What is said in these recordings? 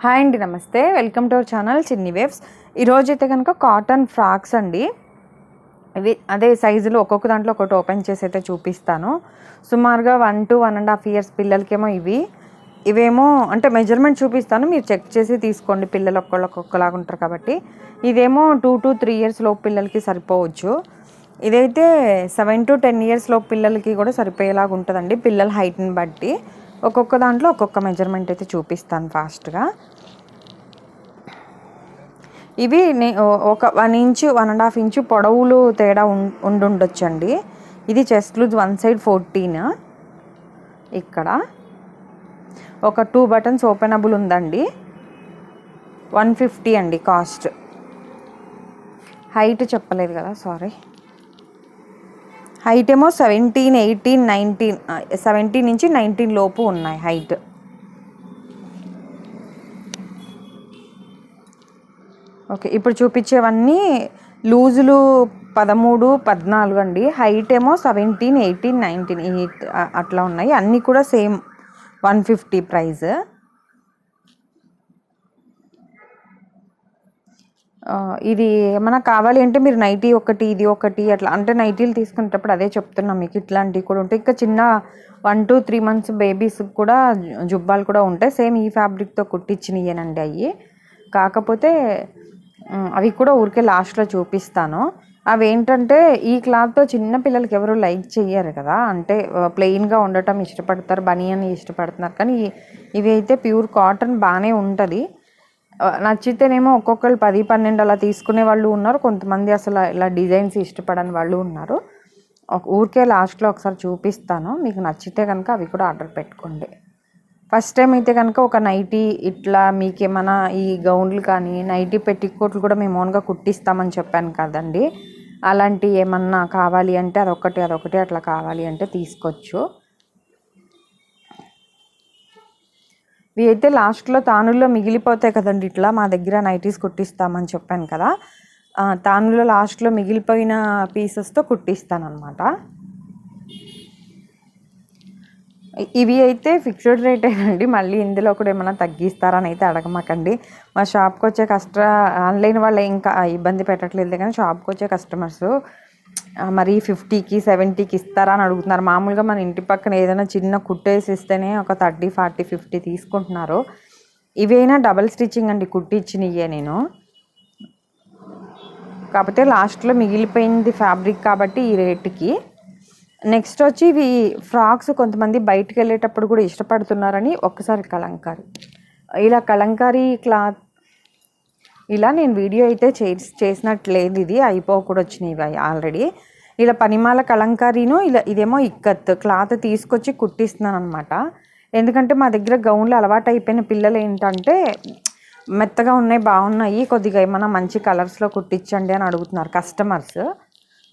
Hi అండి, నమస్తే. Welcome to our channel చిన్ని వేవ్స్. ఈరోజు అయితే కనుక కాటన్ ఫ్రాక్స్ అండి. ఇవి అదే సైజులు ఒక్కొక్క దాంట్లో ఒకటి ఓపెన్ చేసి అయితే చూపిస్తాను. సుమారుగా 1 to 1.5 years పిల్లలకేమో ఇవేమో అంటే మెజర్మెంట్ చూపిస్తాను, మీరు చెక్ చేసి తీసుకోండి. పిల్లలు ఒక్కొక్కలాగా ఉంటారు కాబట్టి. ఇదేమో 2 to 3 years లోపు పిల్లలకి సరిపోవచ్చు. ఇదైతే 7 to 10 years లోపు పిల్లలకి కూడా సరిపోయేలాగా ఉంటుందండి, పిల్లల హైట్ని బట్టి. ఒక్కొక్క దాంట్లో ఒక్కొక్క మెజర్మెంట్ అయితే చూపిస్తాను ఫాస్ట్గా. ఇవి ఒక 1 inch 1.5 inch పొడవులు తేడా ఉండుండొచ్చండి. ఇది చెస్ట్ లూజ్ వన్ సైడ్ 14, ఇక్కడ ఒక 2 buttons ఓపెనబుల్ ఉందండి. 150 అండి కాస్ట్. హైట్ చెప్పలేదు కదా, సారీ. హైట్ ఏమో 17, 18, 19, 17 నుంచి 19 లోపు ఉన్నాయి హైట్. ఓకే, ఇప్పుడు చూపించేవన్నీ లూజులు 13, 14 అండి. హైట్ ఏమో 17, 18, 19 అట్లా ఉన్నాయి. అన్నీ కూడా సేమ్ 150 ప్రైస్. ఇది ఏమైనా కావాలి అంటే మీరు నైటీ ఒకటి, ఇది ఒకటి అట్లా అంటే నైటీలు తీసుకునేటప్పుడు అదే చెప్తున్నాం మీకు. ఇట్లాంటివి కూడా ఉంటాయి. ఇంకా చిన్న 1 to 3 months బేబీస్ కూడా జుబ్బాలు కూడా ఉంటాయి. సేమ్ ఈ ఫ్యాబ్రిక్తో కుట్టించినయేనండి అవి. కాకపోతే అవి కూడా ఊరికే లాస్ట్లో చూపిస్తాను. అవి ఏంటంటే ఈ క్లాత్తో చిన్న పిల్లలకి ఎవరు లైక్ చెయ్యరు కదా, అంటే ప్లెయిన్గా ఉండటం ఇష్టపడతారు, బనియన్ ఇష్టపడుతున్నారు. కానీ ఇవి అయితే ప్యూర్ కాటన్ బాగానే ఉంటుంది. నచ్చితేనేమో ఒక్కొక్కరు 10, 12 అలా తీసుకునే వాళ్ళు ఉన్నారు. కొంతమంది అసలు ఇలా డిజైన్స్ ఇష్టపడని వాళ్ళు ఉన్నారు. ఊరికే లాస్ట్లో ఒకసారి చూపిస్తాను, మీకు నచ్చితే కనుక అవి కూడా ఆర్డర్ పెట్టుకోండి. ఫస్ట్ టైం అయితే కనుక ఒక నైటీ ఇట్లా మీకేమైనా ఈ గౌన్లు కానీ నైటీ పెట్టికోట్లు కూడా మేము ఓన్గా కుట్టిస్తామని చెప్పాను కదండి. అలాంటివి ఏమన్నా కావాలి అంటే అదొకటి అట్లా కావాలి అంటే తీసుకోవచ్చు. ఇవి అయితే లాస్ట్లో తానుల్లో మిగిలిపోతాయి కదండి. ఇట్లా మా దగ్గర నైటీస్ కుట్టిస్తామని చెప్పాను కదా, తానుల్లో లాస్ట్లో మిగిలిపోయిన పీసెస్తో కుట్టిస్తాను అనమాట. ఇవి అయితే ఫిక్స్డ్ రేటేనండి. మళ్ళీ ఇందులో కూడా ఏమైనా తగ్గిస్తారని అయితే అడగమాకండి. మా షాప్కి వచ్చే ఆన్లైన్ వాళ్ళు ఇంకా ఇబ్బంది పెట్టట్లేదు, కానీ షాప్కి వచ్చే కస్టమర్స్ మరి 50కి 70కి ఇస్తారా అని అడుగుతున్నారు. మామూలుగా మన ఇంటి పక్కన ఏదైనా చిన్న కుట్టేసి ఇస్తేనే ఒక 30, 40, 50 తీసుకుంటున్నారు. ఇవైనా డబల్ స్టిచ్చింగ్ అండి, కుట్టించినయే నేను. కాకపోతే లాస్ట్లో మిగిలిపోయింది ఫ్యాబ్రిక్ కాబట్టి ఈ రేటుకి. నెక్స్ట్ వచ్చి ఇవి ఫ్రాక్స్ కొంతమంది బయటకు వెళ్ళేటప్పుడు కూడా ఇష్టపడుతున్నారని ఒక్కసారి కలంకారీ, ఇలా కలంకారీ క్లాత్ ఇలా నేను వీడియో అయితే చేసినట్లేదు, ఇది అయిపోకూడా వచ్చినాయి ఇవి ఆల్రెడీ. ఇలా పనిమాల కలంకారీను ఇదేమో ఇక్కత్ క్లాత్ తీసుకొచ్చి కుట్టిస్తున్నాను అనమాట. ఎందుకంటే మా దగ్గర గౌన్లు అలవాటు అయిపోయిన పిల్లలు ఏంటంటే మెత్తగా ఉన్నాయి, బాగున్నాయి, కొద్దిగా ఏమైనా మంచి కలర్స్లో కుట్టించండి అని అడుగుతున్నారు కస్టమర్స్.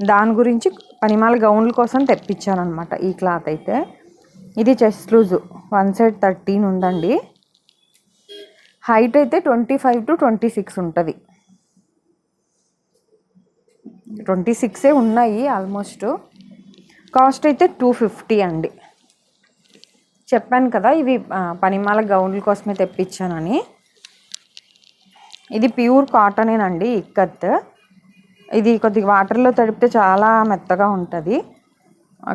దాని గురించి పనిమాల గౌన్ల కోసం తెప్పించాను అనమాట ఈ క్లాత్ అయితే. ఇది చెస్ట్ లూజు వన్ సైడ్ 13 ఉందండి. హైట్ అయితే 25 to 26 ఉంటుంది. 26 ఉన్నాయి ఆల్మోస్ట్. కాస్ట్ అయితే 250 అండి. చెప్పాను కదా ఇవి పనిమాల గౌన్ల కోసమే తెప్పించానని. ఇది ప్యూర్ కాటనేనండి, ఇక్కత్. ఇది కొద్దిగా వాటర్లో తడిపితే చాలా మెత్తగా ఉంటుంది.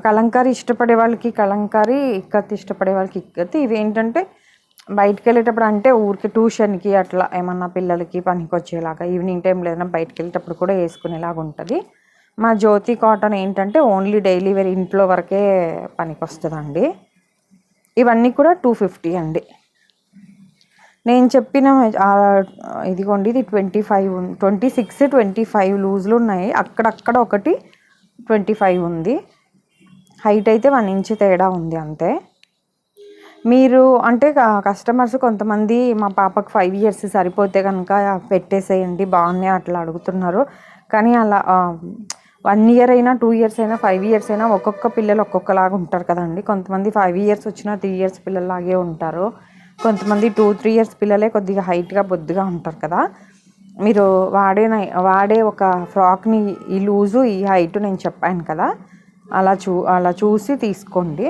కలంకారీ ఇష్టపడే వాళ్ళకి కలంకారీ, ఇక్కత్ ఇష్టపడే వాళ్ళకి ఇక్కత్. ఇవి ఏంటంటే బయటికి వెళ్ళేటప్పుడు అంటే ఊరికి ట్యూషన్కి అట్లా ఏమన్నా పిల్లలకి పనికి వచ్చేలాగా, ఈవినింగ్ టైంలో ఏదైనా బయటికి వెళ్ళేటప్పుడు కూడా వేసుకునేలాగా ఉంటుంది. మా జ్యోతి కాటన్ ఏంటంటే ఓన్లీ డైలీ వేర్ ఇంట్లో వరకే పనికి వస్తుందండి. ఇవన్నీ కూడా 250 అండి. నేను చెప్పిన ఇదిగోండి, ఇది 26, 25 లూజ్లు ఉన్నాయి. అక్కడక్కడ ఒకటి 25 ఉంది. హైట్ అయితే 1 inch తేడా ఉంది అంతే. మీరు అంటే కస్టమర్స్ కొంతమంది మా పాపకు 5 years సరిపోతే కనుక పెట్టేసేయండి బాగున్నాయి అట్లా అడుగుతున్నారు. కానీ అలా 1 year అయినా 2 years అయినా 5 years అయినా ఒక్కొక్క పిల్లలు ఒక్కొక్కలాగా ఉంటారు కదండి. కొంతమంది 5 years వచ్చినా 3 years పిల్లలాగే ఉంటారు. కొంతమంది 2, 3 years పిల్లలే కొద్దిగా హైట్గా బొద్దుగా ఉంటారు కదా. మీరు వాడే ఒక ఫ్రాక్ని ఈ లూజు ఈ హైట్ నేను చెప్పాను కదా, అలా చూసి తీసుకోండి.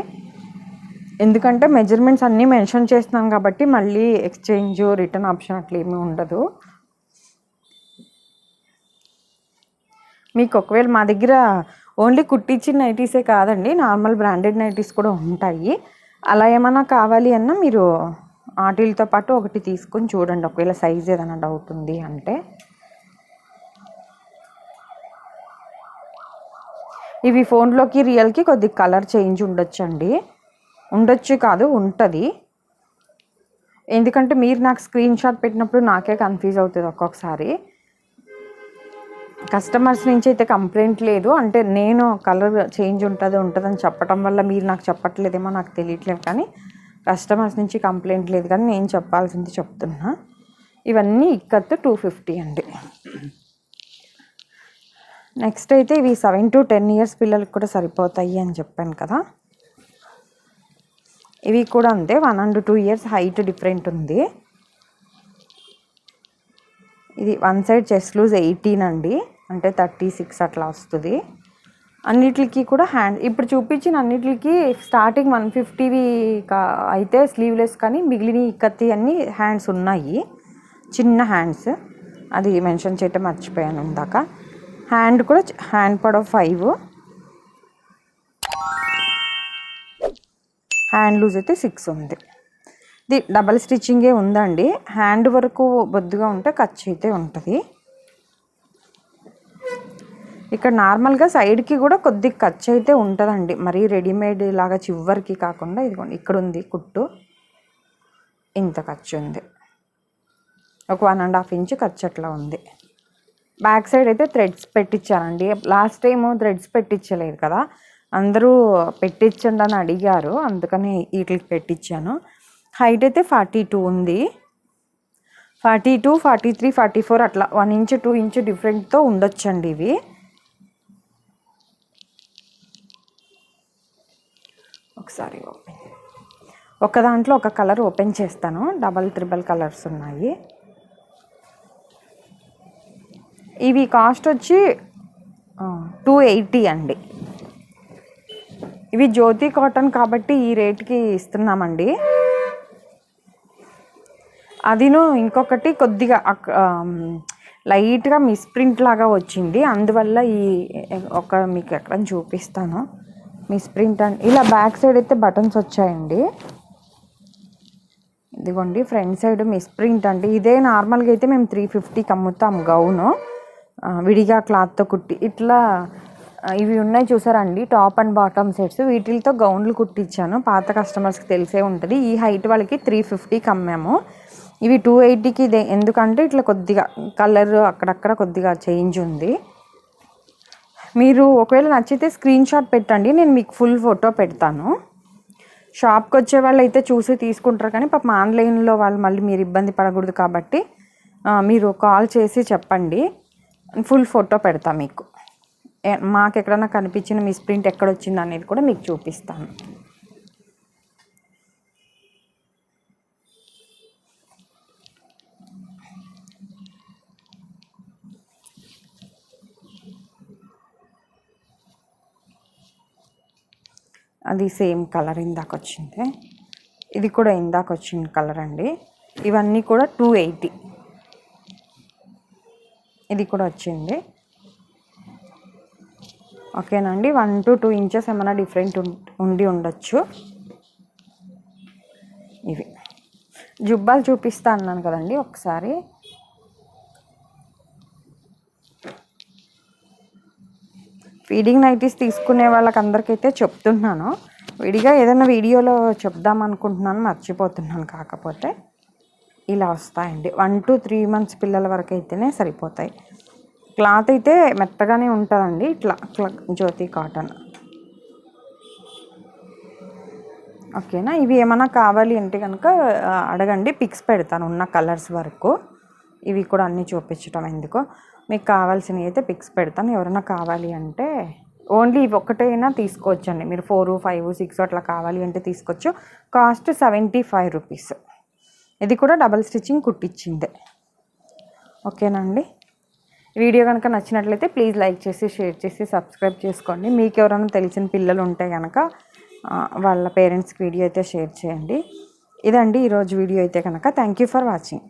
ఎందుకంటే మెజర్మెంట్స్ అన్నీ మెన్షన్ చేస్తున్నాం కాబట్టి మళ్ళీ ఎక్స్చేంజ్ రిటర్న్ ఆప్షన్ అట్లా ఏమీ ఉండదు. మీకు ఒకవేళ మా దగ్గర ఓన్లీ కుట్టించిన నైటీసే కాదండి, నార్మల్ బ్రాండెడ్ నైటీస్ కూడా ఉంటాయి. అలా ఏమైనా కావాలి అన్నా మీరు వాటితో పాటు ఒకటి తీసుకొని చూడండి, ఒకవేళ సైజ్ ఏదైనా డౌట్ ఉంది అంటే. ఇవి ఫోన్లోకి రియల్కి కొద్దిగా కలర్ చేంజ్ ఉండొచ్చండి, ఉండొచ్చు కాదు ఉంటుంది. ఎందుకంటే మీరు నాకు స్క్రీన్ షాట్ పెట్టినప్పుడు నాకే కన్ఫ్యూజ్ అవుతుంది ఒక్కొక్కసారి. కస్టమర్స్ నుంచి అయితే కంప్లైంట్ లేదు, అంటే నేను కలర్ చేంజ్ ఉంటుందని చెప్పడం వల్ల మీరు నాకు చెప్పట్లేదేమో నాకు తెలియట్లేదు, కానీ కస్టమర్స్ నుంచి కంప్లైంట్ లేదు, కానీ నేను చెప్పాల్సింది చెప్తున్నా. ఇవన్నీ ఇక్కత్తు 250 అండి. నెక్స్ట్ అయితే ఇవి 7 to 10 years పిల్లలకి కూడా సరిపోతాయి అని చెప్పాను కదా. ఇవి కూడా అంతే, 1 and 2 years హైట్ డిఫరెంట్ ఉంది. ఇది వన్ సైడ్ చెస్ట్ లూజ్ 18 అండి, అంటే 36 అట్లా వస్తుంది. అన్నిటికి కూడా హ్యాండ్ ఇప్పుడు చూపించిన అన్నిటికి స్టార్టింగ్ 150 అయితే స్లీవ్లెస్, కానీ మిగిలిన ఇక్కత్తి అన్ని హ్యాండ్స్ ఉన్నాయి, చిన్న హ్యాండ్స్. అది మెన్షన్ చేయటం మర్చిపోయాను ఇందాక. హ్యాండ్ కూడా హ్యాండ్ పొడవు 5, హ్యాండ్ లూజ్ అయితే 6 ఉంది. ఇది డబల్ స్టిచ్చింగే ఉందండి, హ్యాండ్ వరకు బొద్దుగా ఉంటే ఖర్చు అయితే ఉంటుంది. ఇక్కడ నార్మల్గా సైడ్కి కూడా కొద్దిగా ఖర్చు అయితే ఉంటుందండి, మరీ రెడీమేడ్ లాగా చివరికి కాకుండా. ఇదిగోండి ఇక్కడ ఉంది కుట్టు, ఇంత ఖర్చు ఉంది, ఒక 1.5 inch ఖర్చు అట్లా ఉంది. బ్యాక్ సైడ్ అయితే థ్రెడ్స్ పెట్టించానండి, లాస్ట్ టైము థ్రెడ్స్ పెట్టించలేదు కదా, అందరూ పెట్టించండి అని అడిగారు, అందుకని వీటికి పెట్టించాను. హైట్ అయితే 42 ఉంది, 42, 43, 44 అట్లా 1 inch 2 inch డిఫరెంట్తో ఉండొచ్చండి ఇవి. ఒకసారి ఒక దాంట్లో ఒక కలర్ ఓపెన్ చేస్తాను, డబల్ ట్రిబల్ కలర్స్ ఉన్నాయి. ఇవి కాస్ట్ వచ్చి 280 అండి. ఇవి జ్యోతి కాటన్ కాబట్టి ఈ రేట్కి ఇస్తున్నామండి. అదిను ఇంకొకటి కొద్దిగా లైట్గా మిస్ప్రింట్ లాగా వచ్చింది, అందువల్ల మీకు ఎక్కడ చూపిస్తాను. మిస్ప్రింట్ అండ్ ఇలా బ్యాక్ సైడ్ అయితే బటన్స్ వచ్చాయండి, ఇదిగోండి ఫ్రంట్ సైడ్ మిస్ప్రింట్ అండి. ఇదే నార్మల్గా అయితే మేము 350కి అమ్ముతాం గౌను, విడిగా క్లాత్తో కుట్టి. ఇట్లా ఇవి ఉన్నాయి చూసారండి, టాప్ అండ్ బాటమ్ సెట్స్, వీటితో గౌన్లు కుట్టించాను, పాత కస్టమర్స్కి తెలిసే ఉంటుంది. ఈ హైట్ వాళ్ళకి 350కి అమ్మాము, ఇవి 280కి. ఎందుకంటే ఇట్లా కొద్దిగా కలర్ అక్కడక్కడ కొద్దిగా చేంజ్ ఉంది. మీరు ఒకవేళ నచ్చితే స్క్రీన్ షాట్ పెట్టండి, నేను మీకు ఫుల్ ఫోటో పెడతాను. షాప్కి వచ్చే వాళ్ళు అయితే చూసి తీసుకుంటారు, కానీ పాపం ఆన్లైన్లో వాళ్ళు మళ్ళీ మీరు ఇబ్బంది పడకూడదు కాబట్టి మీరు కాల్ చేసి చెప్పండి, ఫుల్ ఫోటో పెడతా మీకు. మాకు ఎక్కడన్నా కనిపించిన మిస్ప్రింట్ ఎక్కడ వచ్చింది అనేది కూడా మీకు చూపిస్తాను. అది సేమ్ కలర్ ఇందాక వచ్చింది, ఇది కూడా ఇందాక వచ్చిన కలర్ అండి. ఇవన్నీ కూడా 280, ఇది కూడా వచ్చింది. ఓకేనండి, 1 to 2 inches ఏమైనా డిఫరెంట్ ఉండి ఉండొచ్చు. ఇవి జుబ్బాలు చూపిస్తా అన్నాను కదండి, ఒకసారి ఫీడింగ్ నైటీస్ తీసుకునే వాళ్ళకి అందరికైతే చెప్తున్నాను, విడిగా ఏదైనా వీడియోలో చెప్దాం అనుకుంటున్నాను, మర్చిపోతున్నాను. కాకపోతే ఇలా వస్తాయండి, 1 to 3 months పిల్లల వరకు అయితేనే సరిపోతాయి. క్లాత్ అయితే మెత్తగానే ఉంటుందండి, ఇట్లా జ్యోతి కాటన్. ఓకేనా, ఇవి ఏమైనా కావాలి అంటే కనుక అడగండి, పిక్స్ పెడతాను ఉన్న కలర్స్ వరకు. ఇవి కూడా అన్నీ చూపించడం ఎందుకో, మీకు కావాల్సినవి అయితే పిక్స్ పెడతాను. ఎవరైనా కావాలి అంటే ఓన్లీ ఇవి ఒక్కటైనా తీసుకోవచ్చండి, మీరు 4, 5, 6 అట్లా కావాలి అంటే తీసుకోవచ్చు. Cost 75 rupees. ఇది కూడా డబల్ స్టిచ్చింగ్ కుట్టించిందే. ఓకేనండి, వీడియో కనుక నచ్చినట్లయితే ప్లీజ్ లైక్ చేసి షేర్ చేసి సబ్స్క్రైబ్ చేసుకోండి. మీకు ఎవరైనా తెలిసిన పిల్లలు ఉంటే కనుక వాళ్ళ పేరెంట్స్కి వీడియో అయితే షేర్ చేయండి. ఇదండి ఈరోజు వీడియో అయితే కనుక. Thank you for watching.